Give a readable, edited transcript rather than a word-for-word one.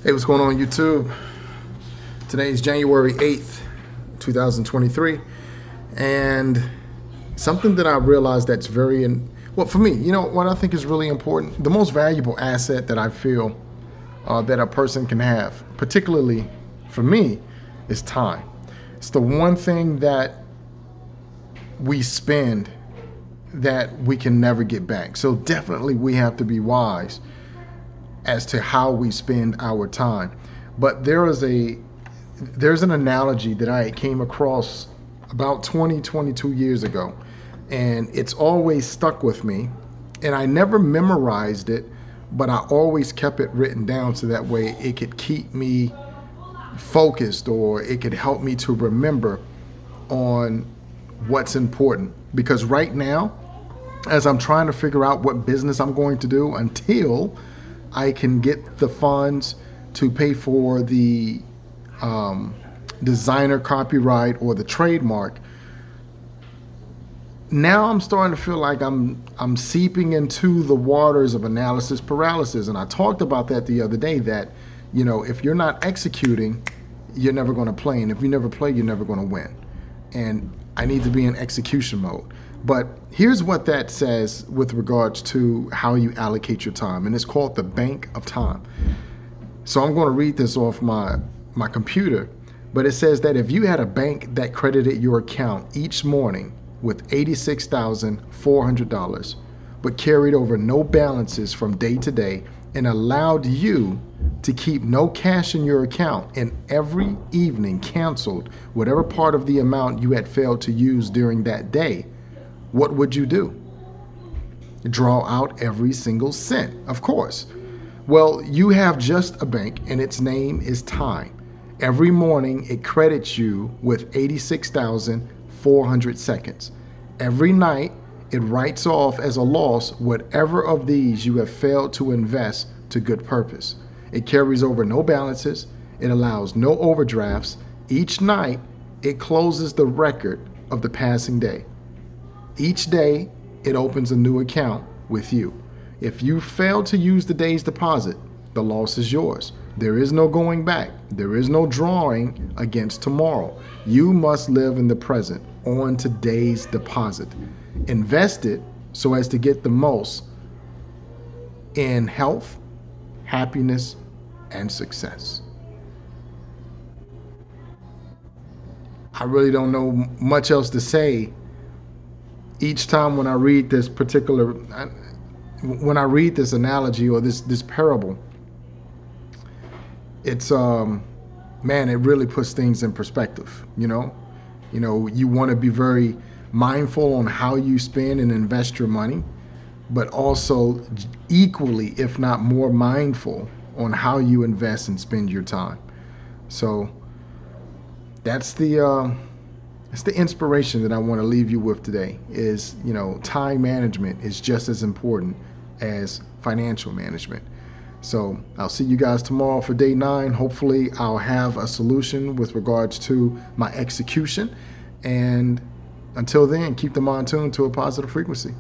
Hey, what's going on YouTube? Today is January 8th, 2023. And something that I realized that's well, for me, what I think is really important, the most valuable asset that I feel that a person can have, particularly for me, is time. It's the one thing that we spend that we can never get back. So definitely we have to be wise as to how we spend our time. But there's an analogy that I came across about 22 years ago, and it's always stuck with me. And I never memorized it, but I always kept it written down so that way it could keep me focused, or it could help me to remember on what's important. Because right now, as I'm trying to figure out what business I'm going to do until I can get the funds to pay for the designer copyright or the trademark, now I'm starting to feel like I'm seeping into the waters of analysis paralysis. And I talked about that the other day, that if you're not executing, you're never going to play, and if you never play, you're never going to win. And I need to be in execution mode. But here's what that says with regards to how you allocate your time, and it's called the bank of time. So I'm going to read this off my computer, but it says that if you had a bank that credited your account each morning with $86,400, but carried over no balances from day to day and allowed you to keep no cash in your account, and every evening canceled whatever part of the amount you had failed to use during that day, what would you do? Draw out every single cent, of course. Well, you have just a bank, and its name is time. Every morning it credits you with 86,400 seconds. Every night it writes off as a loss whatever of these you have failed to invest to good purpose. It carries over no balances. It allows no overdrafts. Each night it closes the record of the passing day. Each day, it opens a new account with you. If you fail to use the day's deposit, the loss is yours. There is no going back. There is no drawing against tomorrow. You must live in the present on today's deposit. Invest it so as to get the most in health, happiness, and success. I really don't know much else to say. Each time when I read this analogy or this parable, it's man, it really puts things in perspective. You want to be very mindful on how you spend and invest your money, but also equally, if not more, mindful on how you invest and spend your time. So that's the inspiration that I want to leave you with today. Is time management is just as important as financial management. So I'll see you guys tomorrow for day 9. Hopefully I'll have a solution with regards to my execution. And until then, keep the mind tuned to a positive frequency.